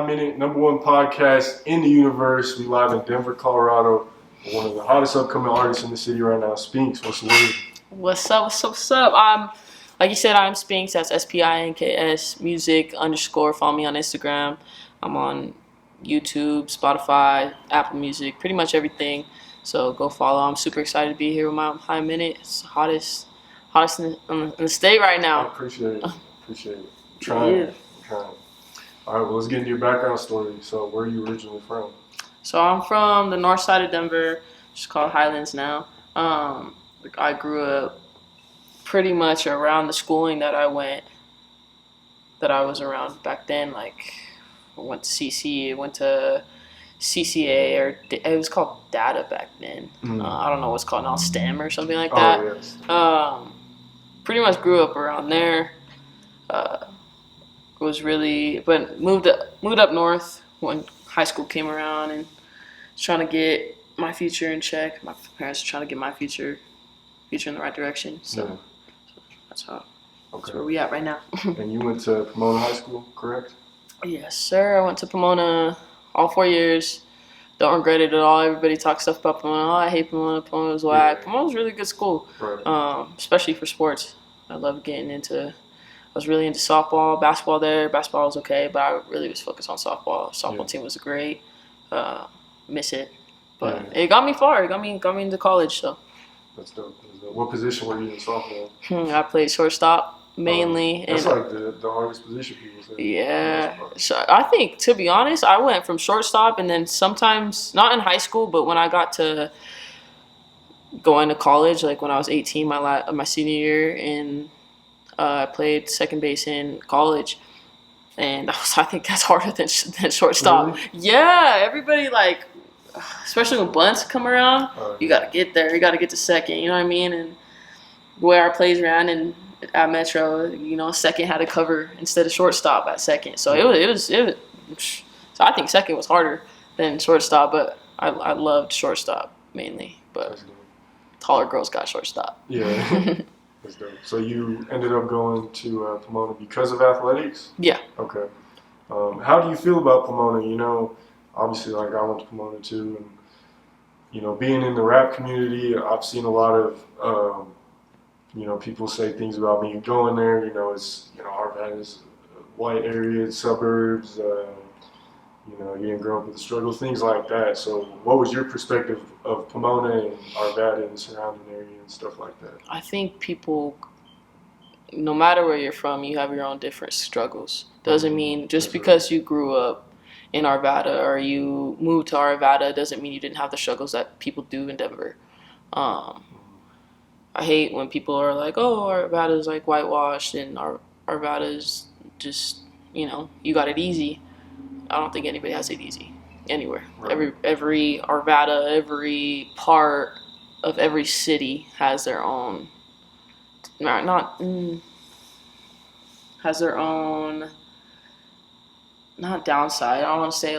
5-minute #1 podcast in the universe. We live in Denver, Colorado. With one of the hottest upcoming artists in the city right now, Spinks. What's the word? What's up? What's up? Like you said, I'm Spinks. That's SPINKS music _ Follow me on Instagram. I'm on YouTube, Spotify, Apple Music, pretty much everything. So go follow. I'm super excited to be here with my High Minute. It's hottest in the state right now. I appreciate it. I'm trying. All right, well, let's get into your background story. So, where are you originally from? So I'm from the north side of Denver, which is called Highlands now. I grew up pretty much around the schooling that I was around back then. Like, I went to CCA, or it was called Data back then. I don't know what's called now, STEM or something like that. Oh, yes. Pretty much grew up around there. But moved up north when high school came around and was trying to get my future in check. My parents were trying to get my future in the right direction. So that's where we at right now. And you went to Pomona High School, correct? Yes, sir. I went to Pomona all 4 years. Don't regret it at all. Everybody talks stuff about Pomona. Oh, I hate Pomona. Pomona was whack. Pomona was a really good school, especially for sports. I was really into softball, basketball there. Basketball was okay, but I really was focused on softball. Softball team was great. Miss it, but it got me far. It got me into college. So that's dope. What position were you in softball? I played shortstop mainly. That's like the hardest position people say. Yeah. So I think, to be honest, I went from shortstop, and then sometimes, not in high school, but when I got to going to college, like when I was 18, my senior year, and I played second base in college, and I think that's harder than shortstop. Really? Yeah, everybody, like, especially when bunts come around, you got to get there. You got to get to second, you know what I mean? And the way our plays ran at Metro, second had to cover instead of shortstop at second. So it was. So I think second was harder than shortstop, but I loved shortstop mainly. But taller girls got shortstop. Yeah. That's dope. So you ended up going to Pomona because of athletics? Yeah. Okay. How do you feel about Pomona? Obviously, like, I went to Pomona too, and being in the rap community, I've seen a lot of people say things about me going there. It's Arvada is a white area, it's suburbs. You didn't grow up with the struggles, things like that. So, what was your perspective of Pomona and Arvada and the surrounding area and stuff like that? I think people, no matter where you're from, you have your own different struggles. Doesn't mean just because you grew up in Arvada or you moved to Arvada doesn't mean you didn't have the struggles that people do in Denver. I hate when people are like, "Oh, Arvada is like whitewashed and Arvada is just you got it easy." I don't think anybody has it easy anywhere. Right. Every Arvada, every part of every city has their own. Has their own. Not downside. I don't want to say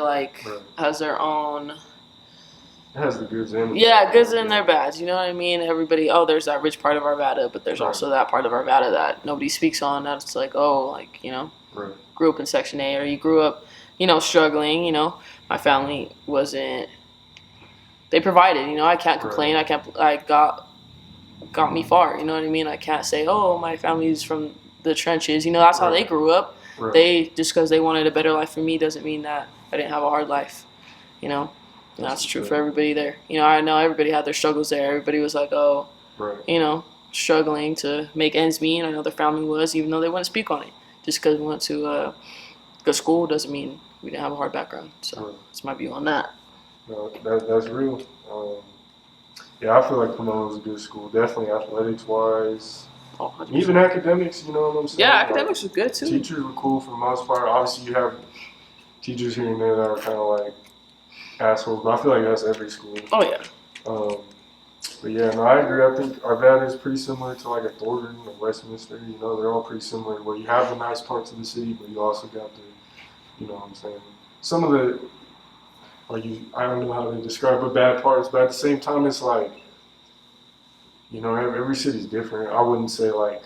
has their own. It has the goods and goods and their bads. You know what I mean? Everybody. Oh, there's that rich part of Arvada, but there's also that part of Arvada that nobody speaks on. That's like, grew up in Section A, or you grew up, struggling. My family wasn't. They provided. I can't complain. I got me far. You know what I mean? I can't say, oh, my family's from the trenches. That's how they grew up. Right. They just because they wanted a better life for me doesn't mean that I didn't have a hard life. And that's true for everybody there. I know everybody had their struggles there. Everybody was like, struggling to make ends meet. I know their family was, even though they wouldn't speak on it. Just because we went to good school doesn't mean we didn't have a hard background. So that's my view on that. No, that's real. I feel like Pomona was a good school. Definitely athletics-wise. Even academics, you know what I'm saying? Yeah, academics were good too. Teachers were cool for the most part. Obviously, you have teachers here and there that are kind of like assholes, but I feel like that's every school. Oh, yeah. But yeah, no, I agree. I think Arvada is pretty similar to like a Thornton or Westminster. They're all pretty similar where you have the nice parts of the city, but you also got the, you know what I'm saying? Some of the, I don't know how to describe the bad parts, but at the same time, it's like, every city's different. I wouldn't say like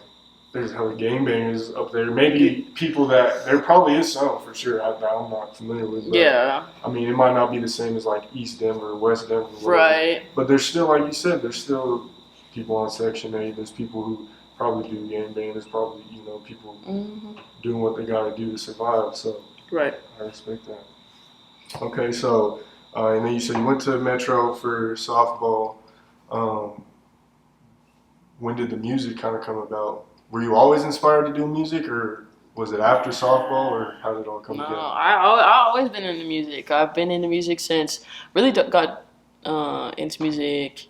there's hella gangbangers up there. Maybe people that there probably is some for sure. I'm not familiar with. But, Yeah. I mean, it might not be the same as like East Denver, West Denver, whatever. Right. But there's still, like you said, there's still people on Section 8. There's people who probably do gangbang. There's probably people doing what they got to do to survive. So right. I respect that. Okay, so and then you said you went to Metro for softball. When did the music kind of come about? Were you always inspired to do music, or was it after softball, or how did it all come No, together? I always been into music. I've been into music since really got into music.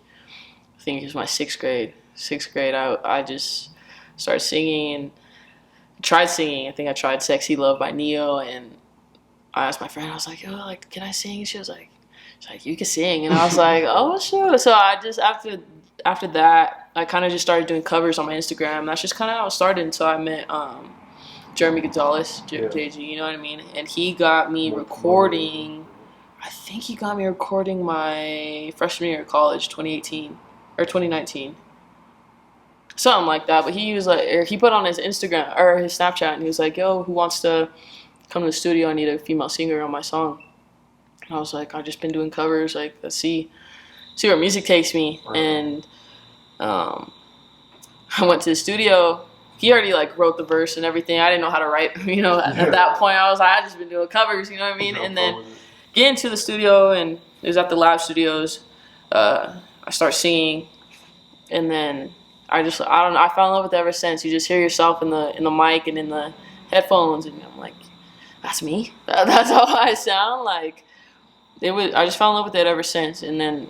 I think it was my sixth grade. I just started singing. Tried singing. I think I tried "Sexy Love" by Neo, and I asked my friend. I was like, "Yo, like, can I sing?" She's like, "You can sing," and I was like, "Oh, sure." So I just after that, I kind of just started doing covers on my Instagram. That's just kind of how it started until I met Jeremy Gonzalez, JG, you know what I mean? And he got me recording, I think he got me recording my freshman year of college, 2018 or 2019. Something like that. But he was like, or he put on his Instagram or his Snapchat and he was like, yo, who wants to come to the studio? I need a female singer on my song. And I was like, I've just been doing covers. Like, let's see where music takes me. Right. And I went to the studio. He already like wrote the verse and everything. I didn't know how to write, at that point I was like, I just been doing covers, you know what I mean? And then get into the studio and it was at the Lab Studios. I start singing and then I don't know, I fell in love with it ever since. You just hear yourself in the mic and in the headphones and I'm like, that's me? That's how I sound? Like I just fell in love with it ever since. And then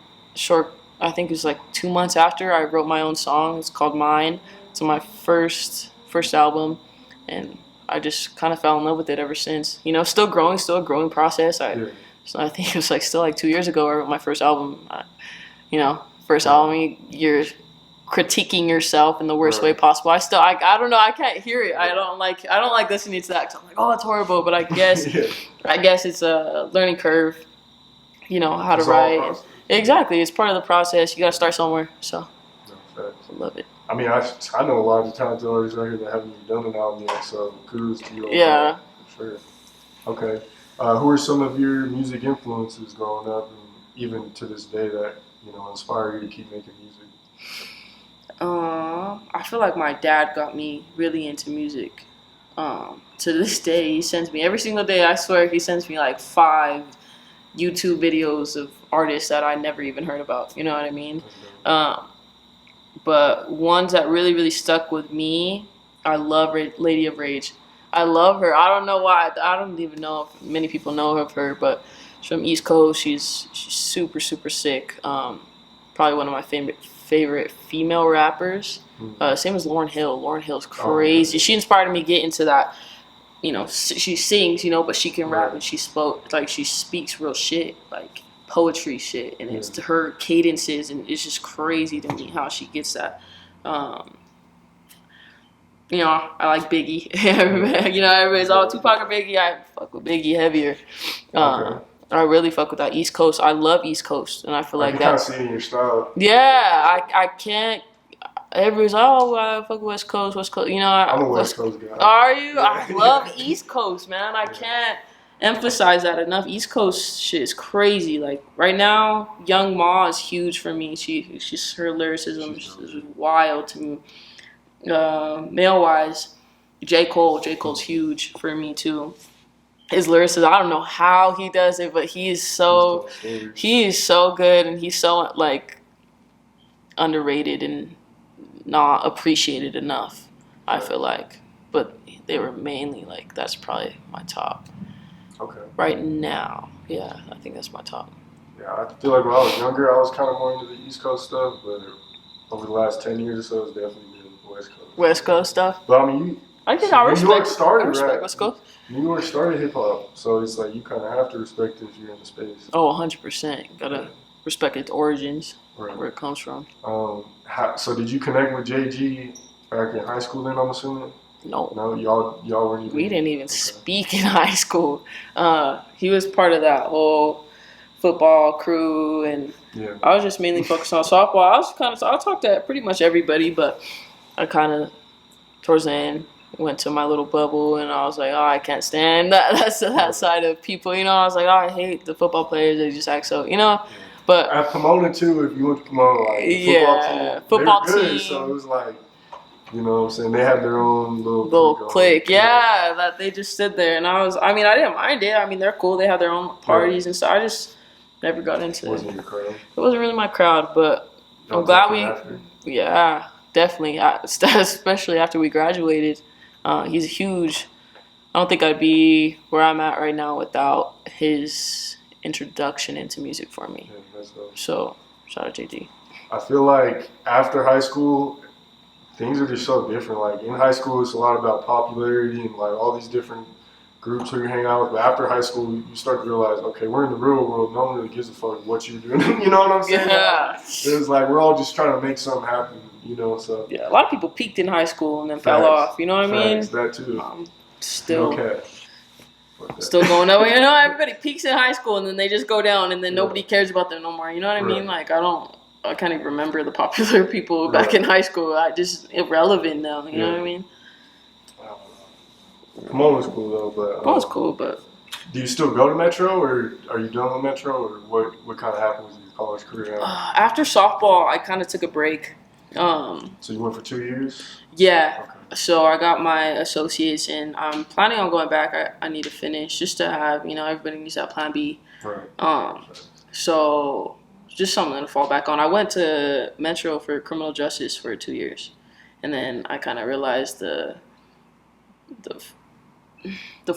I think it was like 2 months after I wrote my own song. It's called Mine. It's my first album, and I just kind of fell in love with it ever since. Still a growing process. So I think it was still like 2 years ago I wrote my first album. First album, you're critiquing yourself in the worst way possible. I don't know. I can't hear it. I don't like listening to that. 'Cause I'm like, oh, it's horrible. But I guess it's a learning curve. How to write. Exactly, it's part of the process. You gotta start somewhere. So I love it. I mean, I know a lot of talented artists out here that haven't even done an album yet, so kudos to you. Yeah. For sure. Okay. Who are some of your music influences growing up, and even to this day that inspire you to keep making music? I feel like my dad got me really into music. To this day, he sends me every single day. I swear, he sends me like 5 YouTube videos of artists that I never even heard about. You know what I mean? But ones that really, really stuck with me, I love Lady of Rage. I love her. I don't know why. I don't even know if many people know of her, but she's from East Coast. She's super, super sick. Probably one of my favorite female rappers. Same as Lauryn Hill. Lauryn Hill's crazy. She inspired me to get into that. She sings, but she can rap and she speaks real shit, like poetry shit, and it's her cadences, and it's just crazy to me how she gets that. I like Biggie. Everybody's all Tupac or Biggie. I fuck with Biggie heavier. I really fuck with that East Coast. I love East Coast, and I feel like that's kind of seeing your style. Yeah, I can't. Everybody's I fuck with West Coast. I'm a West Coast guy. Are you? I love East Coast, man. I can't emphasize that enough. East Coast shit is crazy. Like right now, Young Ma is huge for me. She's her lyricism is wild to me. Male wise, J. Cole's huge for me too. His lyricism, I don't know how he does it, but he is so good, and he's so underrated and not appreciated enough, I feel like. But they were mainly that's probably my top. Okay. Right now, yeah, I think that's my top. Yeah, I feel like when I was younger, I was kind of more into the East Coast stuff, but over the last 10 years or so, it's definitely been West Coast. West Coast stuff? But I mean, I think New York started West Coast. New York started hip hop, so it's like you kind of have to respect it if you're in the space. Oh, 100%. Gotta respect its origins, where it comes from. So did you connect with JG back in high school then, I'm assuming? No. No, y'all weren't even... We didn't even speak in high school. He was part of that whole football crew, and I was just mainly focused on softball. I talked to pretty much everybody, but I kind of towards the end, went to my little bubble, and I was like, oh, I can't stand that side of people. You know, I was like, oh, I hate the football players. They just act so, you know. But at Pomona too, if you went to Pomona, like the football team, they were good. So it was like, you know what I'm saying? They had their own little clique. Yeah, that they just stood there, and I didn't mind it. I mean, they're cool. They have their own parties and stuff. I just never got into it. Wasn't your crowd? It wasn't really my crowd, but I'm glad yeah, definitely. Especially after we graduated. He's huge. I don't think I'd be where I'm at right now without his introduction into music for me. Yeah, that's dope. So, shout out JD. I feel like after high school, things are just so different. Like in high school, it's a lot about popularity and like all these different groups who you hang out with. But after high school, you start to realize, okay, we're in the real world. No one really gives a fuck what you're doing. You know what I'm saying? Yeah. It's like we're all just trying to make something happen. You know, so yeah, a lot of people peaked in high school and then fell off. You know what I mean? That too. Still going that way. You know, everybody peaks in high school and then they just go down and then nobody cares about them no more. You know what I mean? Like I can't even remember the popular people back in high school. I just irrelevant now. You know what I mean? Pomona School though, but Pomona's cool, but do you still go to Metro, or are you done with Metro, or what kind of happened with your college career? After softball, I kind of took a break. So you went for 2 years? Yeah. Okay. So I got my associates, and I'm planning on going back. I need to finish just to have, you know, everybody needs that plan B. Right. So just something to fall back on. I went to Metro for criminal justice for 2 years, and then I kind of realized the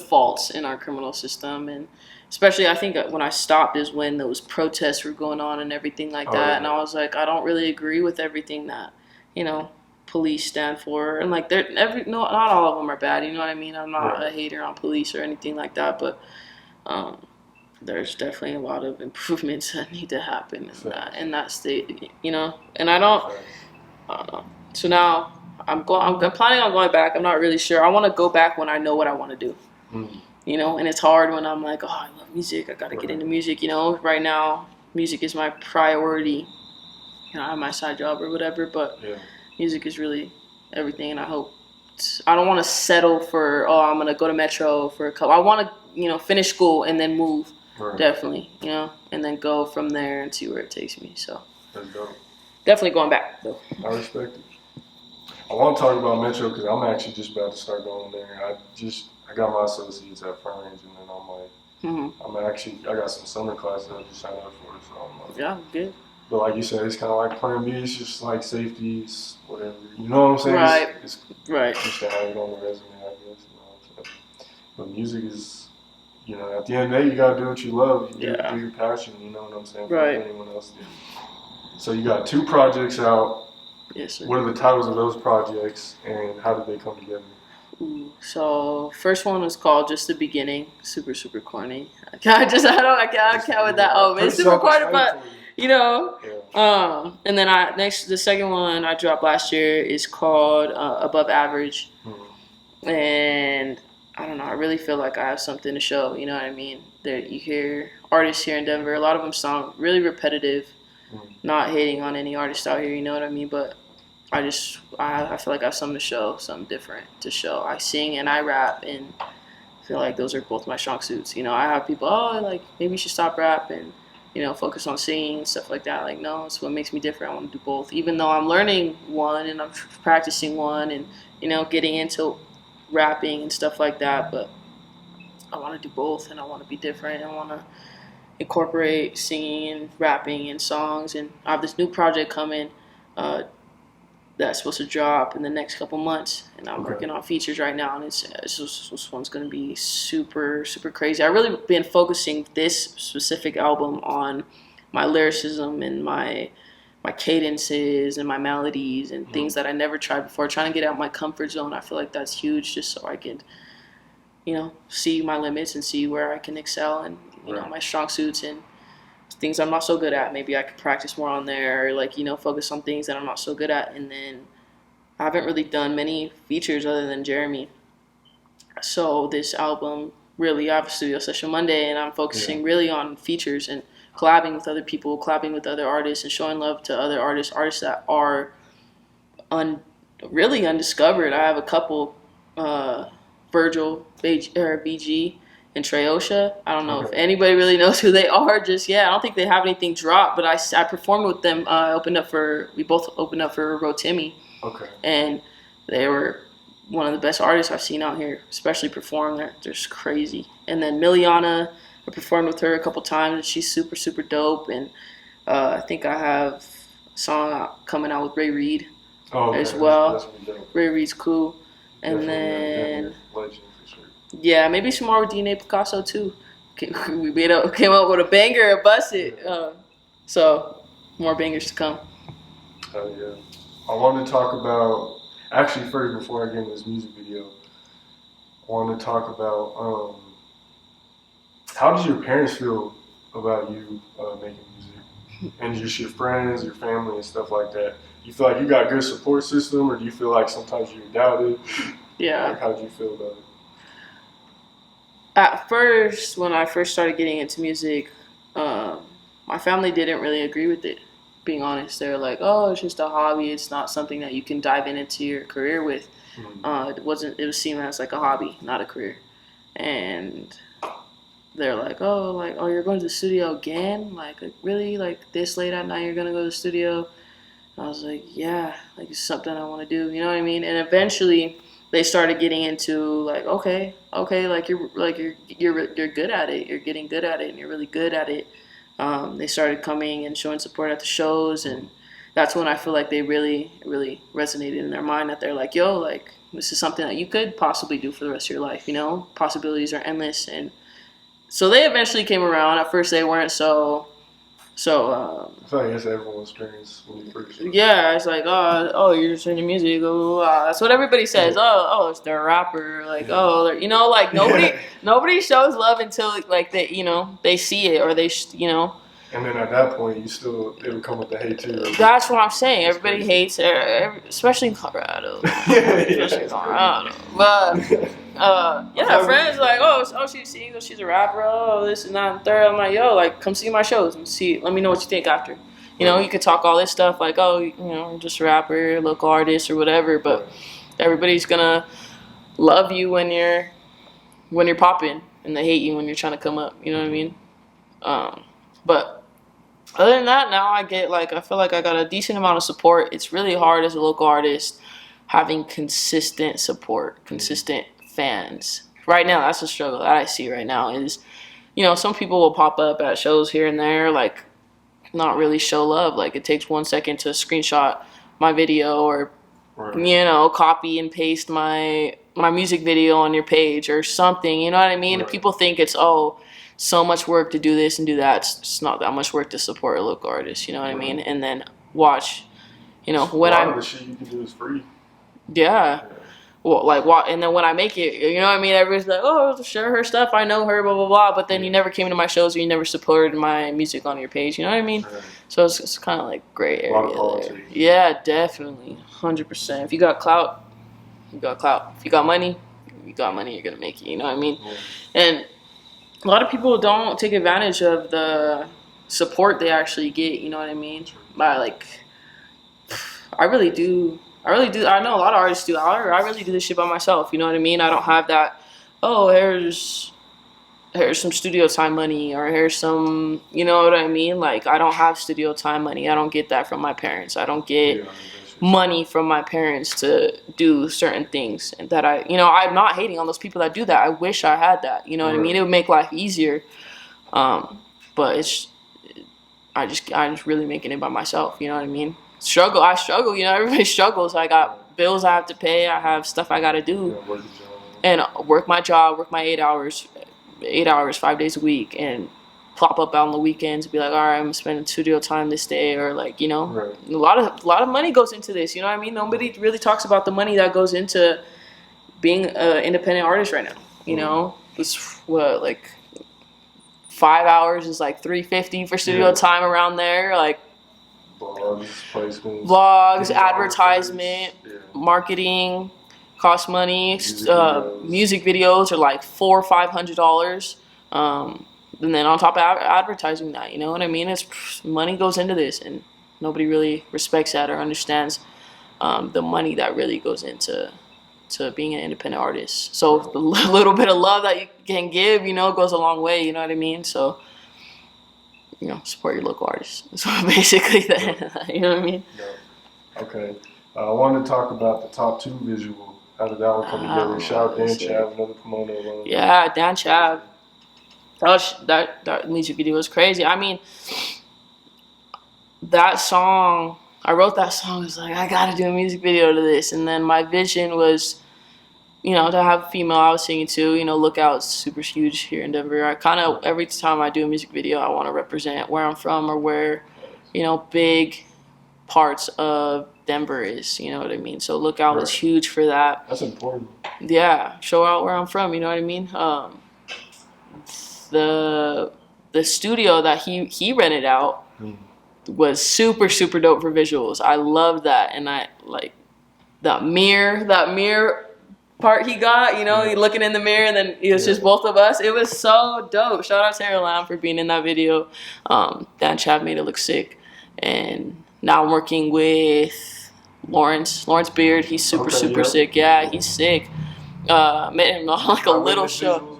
faults in our criminal system, and especially I think when I stopped is when those protests were going on and everything like that. Yeah. And I was like, I don't really agree with everything that, you know, police stand for, and like not all of them are bad. You know what I mean? I'm not a hater on police or anything like that, but there's definitely a lot of improvements that need to happen in that state. You know, and I don't know. So now I'm planning on going back. I'm not really sure. I want to go back when I know what I want to do. You know, and it's hard when I'm like, oh, I love music. I got to get into music. You know, right now, music is my priority. You know, I have my side job or whatever, but music is really everything. And I don't want to settle for, oh, I'm going to go to Metro for a couple. I want to, you know, finish school and then move. Definitely, you know, and then go from there and see where it takes me. So that's dope. Definitely going back, though. I respect it. I want to talk about Metro because I'm actually just about to start going there. I got my associates at Fringe, and then I'm like, I got some summer classes I just signed up for, so I'm like, yeah, good. But like you said, it's kind of like plan B. It's just like safeties, whatever. You know what I'm saying? Right. It's right. Just to have it on the resume, I guess. You know, so. But music is, you know, at the end of the day, you gotta do what you love. You do your passion. You know what I'm saying? Right. For anyone else did. So you got 2 projects out. Yes, sir. What are the titles of those projects, and how did they come together? So first one was called Just the Beginning. Super corny. I can't with that. Oh, it's super corny, but you know. Yeah. And then the second one I dropped last year is called Above Average. And I don't know. I really feel like I have something to show. You know what I mean? That you hear artists here in Denver. A lot of them sound really repetitive. Not hating on any artist out here. You know what I mean? But I feel like I have something to show, something different to show. I sing and I rap, and I feel like those are both my strong suits. You know, I have people, like, maybe you should stop rap and, you know, focus on singing and stuff like that. Like, no, it's what makes me different. I want to do both. Even though I'm learning one and I'm practicing one and, you know, getting into rapping and stuff like that, but I want to do both, and I want to be different. I want to incorporate singing and rapping and songs, and I have this new project coming that's supposed to drop in the next couple months, and I'm working on features right now, and this one's going to be super crazy. I've really been focusing this specific album on my lyricism and my cadences and my melodies and things that I never tried before, trying to get out of my comfort zone. I feel like that's huge, just so I can, you know, see my limits and see where I can excel, and you know, my strong suits and things I'm not so good at. Maybe I could practice more on there, or like, you know, focus on things that I'm not so good at. And then I haven't really done many features other than Jeremy. So this album, really, I have a studio session Monday, and I'm focusing really on features and collabing with other people, collabing with other artists, and showing love to other artists that are really undiscovered. I have a couple, Virgil, BG, and Treosha. I don't know if Okay. anybody really knows who they are just yet. I don't think they have anything dropped, but I performed with them. We both opened up for Rotimi, Okay. and they were one of the best artists I've seen out here, especially perform. They're just crazy. And then Miliana, I performed with her a couple times, and she's super, super dope. And I think I have a song coming out with Ray Reed Oh, okay. as well. That's really dope. Ray Reed's cool. And Definitely, then, definitely legend for sure. yeah, maybe some more with DNA Picasso too. We came up with a banger and busted. So, more bangers to come. Oh yeah. I want to talk about, actually first before I get into this music video, I want to talk about how did your parents feel about you making music, and just your friends, your family, and stuff like that. Do you feel like you got a good support system, or do you feel like sometimes you're doubted? Yeah. Like, how did you feel about it? At first, when I first started getting into music, my family didn't really agree with it. Being honest, they were like, "Oh, it's just a hobby. It's not something that you can dive into your career with." Mm-hmm. It wasn't. It was seen as like a hobby, not a career. And they're like, oh, you're going to the studio again? Like really? Like this late at night, you're gonna go to the studio? And I was like, yeah, like it's something I want to do. You know what I mean? And eventually, they started getting into like, okay, you're good at it. You're getting good at it, and you're really good at it. They started coming and showing support at the shows, and that's when I feel like they really, really resonated in their mind. That they're like, yo, like this is something that you could possibly do for the rest of your life. You know, possibilities are endless, and so they eventually came around. At first, they weren't so. I feel like that's everyone's experience when you first. Yeah, it's like, oh, you're just in your music. Oh, that's what everybody says. Yeah. Oh, it's their rapper. Like, Yeah. oh, like nobody shows love until like they see it or And then at that point, it would come with the hate too. That's what I'm saying. Everybody crazy. hates, especially in Colorado. Especially in That's Colorado. But yeah, friends like, oh, she sings, she's a rapper, this and that and third. I'm like, yo, like, come see my shows and see. Let me know what you think after. You know, you could talk all this stuff like, oh, I'm just a rapper, local artist, or whatever. But everybody's gonna love you when you're popping, and they hate you when you're trying to come up. You know what I mean? But other than that, now I feel like I got a decent amount of support. It's really hard as a local artist having consistent support, consistent fans. Right now, that's the struggle that I see right now is, some people will pop up at shows here and there, like, not really show love. Like, it takes 1 second to screenshot my video or, copy and paste my music video on your page or something. You know what I mean? Right. People think it's, so much work to do this and do that. It's not that much work to support a local artist. You know what I mean? And then watch, when a lot of the shit you can do is free. Yeah. Well, and then when I make it, you know what I mean? Everybody's like, oh, share her stuff. I know her, blah, blah, blah. But then you never came to my shows or you never supported my music on your page. You know what I mean? Right. So it's kind of like gray area. A lot of politics. There. Yeah, definitely. 100%. If you got clout, you got clout. If you got money, you're going to make it. You know what I mean? Yeah. And a lot of people don't take advantage of the support they actually get. You know what I mean? By I really do. I know a lot of artists do. I really do this shit by myself. You know what I mean? I don't have that. Oh, here's some studio time money, or here's some. You know what I mean? Like, I don't have studio time money. I don't get that from my parents. I don't get money from my parents to do certain things. And that I'm not hating on those people that do that. I wish I had that. You know what I mean? It would make life easier. But I'm just really making it by myself. You know what I mean? I struggle, everybody struggles. I got bills I have to pay, I have stuff I gotta do. And work my job, work my 8 hours, 5 days a week, and pop up out on the weekends and be like, all right, I'm spending studio time this day, or Right. A lot of money goes into this, you know what I mean? Nobody really talks about the money that goes into being an independent artist right now. You know, it's what 5 hours is like $350 for studio time around there, like. Vlogs, placements, vlogs, advertisement, marketing, cost money. Music videos are like $400 or $500, and then on top of advertising that, you know what I mean? It's money goes into this, and nobody really respects that or understands the money that really goes into being an independent artist. So the little bit of love that you can give, goes a long way. You know what I mean? So, support your local artists. So basically that, you know what I mean? Yeah. Okay. I wanted to talk about the top 2 visual. How did that one come together? Shout out Dan Chav, another Pomona alum. Yeah, Dan Chav. That music video was crazy. I mean, that song, I wrote that song. I was like, I gotta do a music video to this. And then my vision was, to have a female I was singing to. Lookout's super huge here in Denver. I kind of, every time I do a music video, I want to represent where I'm from or where, big parts of Denver is. You know what I mean? So Lookout was huge for that. That's important. Yeah, show out where I'm from. You know what I mean? The studio that he rented out was super dope for visuals. I love that, and I like that mirror part he got. He looking in the mirror, and then it was just both of us. It was so dope. Shout out to Sarah Lamb for being in that video. Dan Chav made it look sick, and now I'm working with Lawrence Beard. He's super sick. Yeah, he's sick. Met him on like a little show.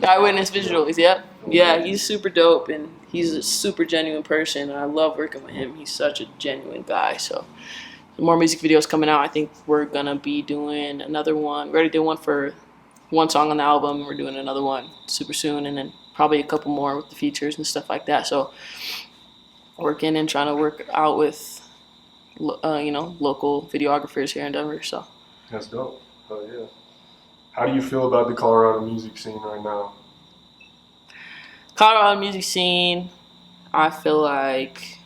Eyewitness visuals, yep. Yeah, he's super dope, and he's a super genuine person, and I love working with him. He's such a genuine guy. So more music videos coming out. I think we're gonna be doing another one. We already did one for one song on the album. We're doing another one super soon, and then probably a couple more with the features and stuff like that. So working and trying to work out with local videographers here in Denver. So that's dope. Oh yeah. How do you feel about the Colorado music scene right now? Colorado music scene, I feel like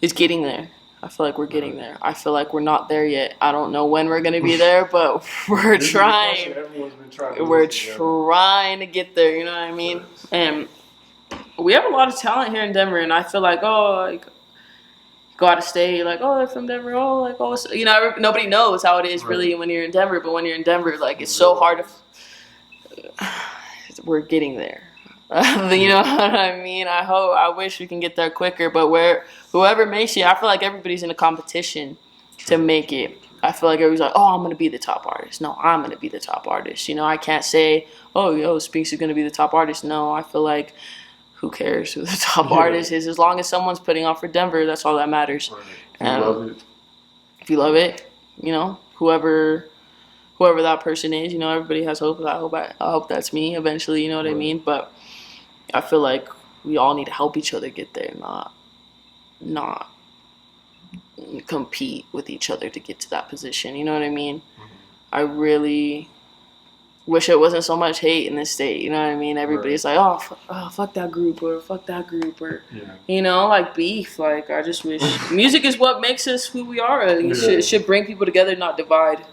it's getting there. I feel like we're getting there. I feel like we're not there yet. I don't know when we're going to be there, but we're trying. Everyone's been trying. We're trying to get there, you know what I mean? And we have a lot of talent here in Denver, and I feel like, go out of state, like, they're from Denver, nobody knows how it is really when you're in Denver, but when you're in Denver, like, it's so hard to, we're getting there. You know what I mean? I wish we can get there quicker, but whoever makes it, I feel like everybody's in a competition to make it. I feel like everybody's like, I'm going to be the top artist. No, I'm going to be the top artist. I can't say, Spinks is going to be the top artist. No, I feel like, who cares who the top artist is? As long as someone's putting on for Denver, that's all that matters. Right. If you love it, whoever that person is, everybody has hope. I hope that's me eventually. You know what I mean? But I feel like we all need to help each other get there, not compete with each other to get to that position. You know what I mean? I really wish it wasn't so much hate in this state. You know what I mean? Everybody's like, fuck that group, or fuck that group, or like beef. Like, I just wish music is what makes us who we are. It should bring people together, not divide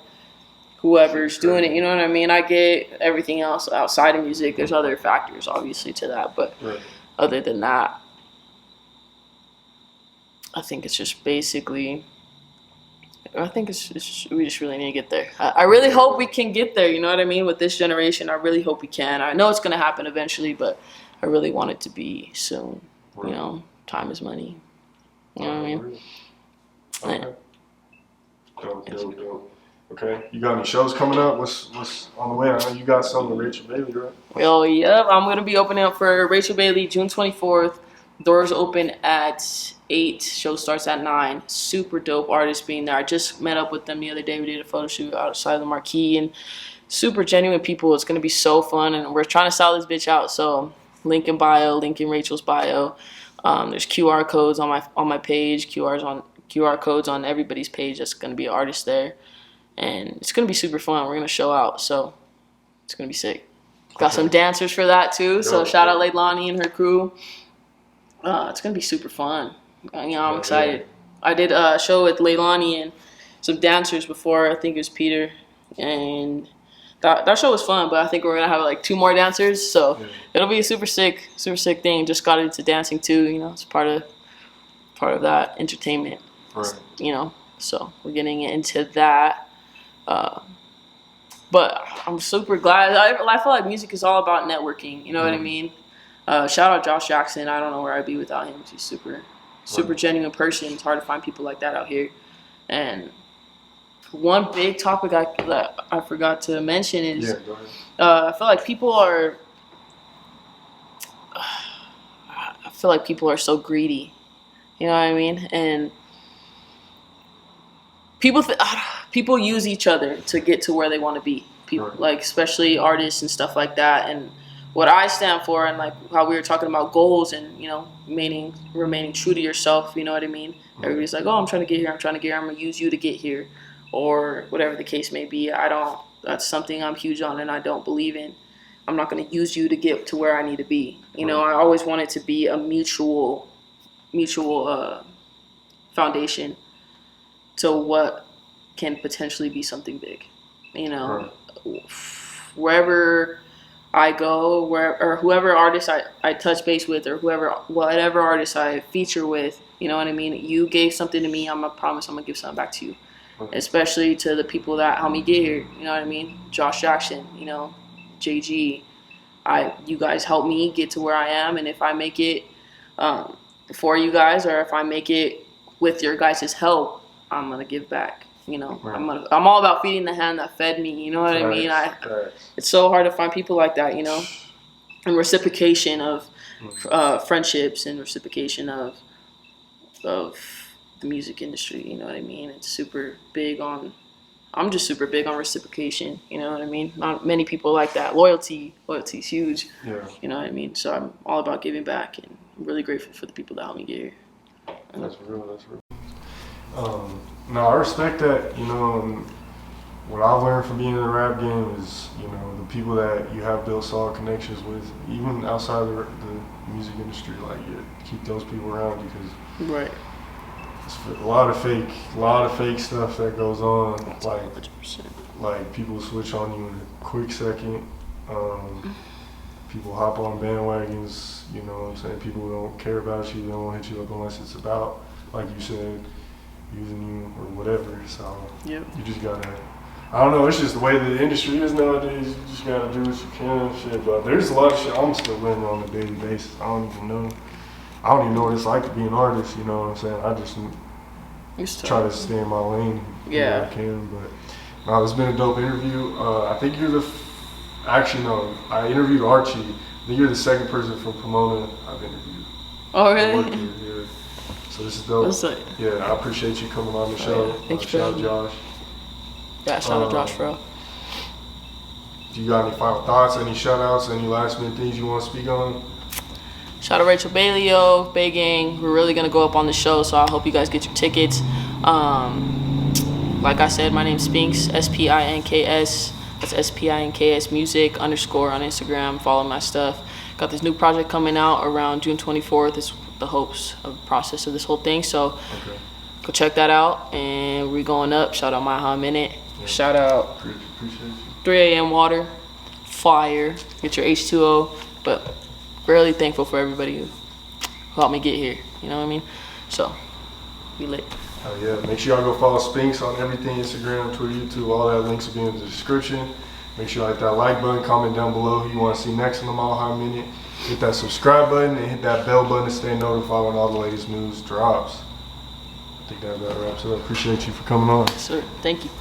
whoever's doing it. You know what I mean? I get everything else outside of music. There's other factors, obviously, to that, but other than that, I think it's just basically. I think we just really need to get there. I really hope we can get there, you know what I mean, with this generation. I really hope we can. I know it's going to happen eventually, but I really want it to be soon. Time is money. You know what I mean? Okay. Dope. Okay. You got any shows coming up? What's on the way? I know you got something with Rachel Bailey, right? Oh, yeah. I'm going to be opening up for Rachel Bailey June 24th. Doors open at 8. Show starts at 9. Super dope artists being there. I just met up with them the other day. We did a photo shoot outside the marquee, and super genuine people. It's going to be so fun, and we're trying to sell this bitch out. So link in bio, link in Rachel's bio. There's QR codes on my page. QR codes on everybody's page. That's going to be an artist there, and it's going to be super fun. We're going to show out, so it's going to be sick. Got some dancers for that too. So shout out Leilani and her crew. It's going to be super fun. I'm excited. I did a show with Leilani and some dancers before. I think it was Peter. And that show was fun, but I think we're going to have like 2 more dancers. So it'll be a super sick thing. Just got into dancing too. It's part of that entertainment. Right. So we're getting into that. But I'm super glad. I feel like music is all about networking. You know what I mean? Shout out Josh Jackson. I don't know where I'd be without him. He's super genuine person. It's hard to find people like that out here. And one big topic that I forgot to mention is Yeah, go ahead. I feel like people are so greedy. You know what I mean? And people use each other to get to where they want to be. People, Right. like especially artists and stuff like that. And what I stand for, and like how we were talking about goals and remaining true to yourself. You know what I mean? Mm-hmm. Everybody's like, oh, I'm trying to get here. I'm trying to get here. I'm gonna use you to get here, or whatever the case may be. That's something I'm huge on, and I don't believe in. I'm not gonna use you to get to where I need to be. You know, I always want it to be a mutual foundation to what can potentially be something big. You know, wherever I go, or whoever artist I touch base with, or whatever artist I feature with, you know what I mean? You gave something to me, I promise I'm gonna give something back to you. Especially to the people that helped me get here, you know what I mean? Josh Jackson, you know, JG. You guys helped me get to where I am, and if I make it for you guys, or if I make it with your guys' help, I'm gonna give back. You know, Right. I'm all about feeding the hand that fed me. You know what I mean? It's so hard to find people like that. You know, and reciprocation of friendships and reciprocation of the music industry. You know what I mean? It's super big on. I'm just super big on reciprocation. You know what I mean? Not many people like that. Loyalty is huge. Yeah. You know what I mean? So I'm all about giving back, and I'm really grateful for the people that helped me get here. That's real. No, I respect that. You know, and what I've learned from being in the rap game is, you know, the people that you have built solid connections with, even outside the music industry, like keep those people around, because right. It's a lot of fake stuff that goes on. Like 100%. Like people switch on you in a quick second. People hop on bandwagons. You know what I'm saying? People don't care about you. They don't hit you up unless it's about, like you said, using you or whatever. So you just gotta. I don't know. It's just the way the industry is nowadays. You just gotta do what you can and shit. But there's a lot of shit I'm still learning on a daily basis. I don't even know what it's like to be an artist. You know what I'm saying? I just try to stay in my lane. Yeah. I can. But no, it's been a dope interview. I think you're actually no. I interviewed Archie. I think you're the second person from Pomona I've interviewed. Oh really? Yeah. So this is dope. Yeah, I appreciate you coming on the show. Yeah. Thank you for shout out Josh. Yeah, shout out Josh, bro. Do you got any final thoughts, any shout outs, any last minute things you want to speak on? Shout out Rachel Bailey, Bay Gang. We're really gonna go up on the show, so I hope you guys get your tickets. Like I said, my name's Spinks, Spinks. That's Spinks music _ on Instagram. Follow my stuff. Got this new project coming out around June 24th. It's the hopes of the process of this whole thing. So go check that out. And we're going up. Shout out My Hot Minute. Yeah. Shout out Appreciate you. 3 a.m. water. Fire. Get your H2O. But really thankful for everybody who helped me get here. You know what I mean? So, we lit. Oh yeah, make sure y'all go follow Spinks on everything, Instagram, Twitter, YouTube, all that links will be in the description. Make sure you hit that like button, comment down below who you want to see next on the Mile High Minute. Hit that subscribe button and hit that bell button to stay notified when all the latest news drops. I think that about wraps it up. Appreciate you for coming on. Sir, thank you.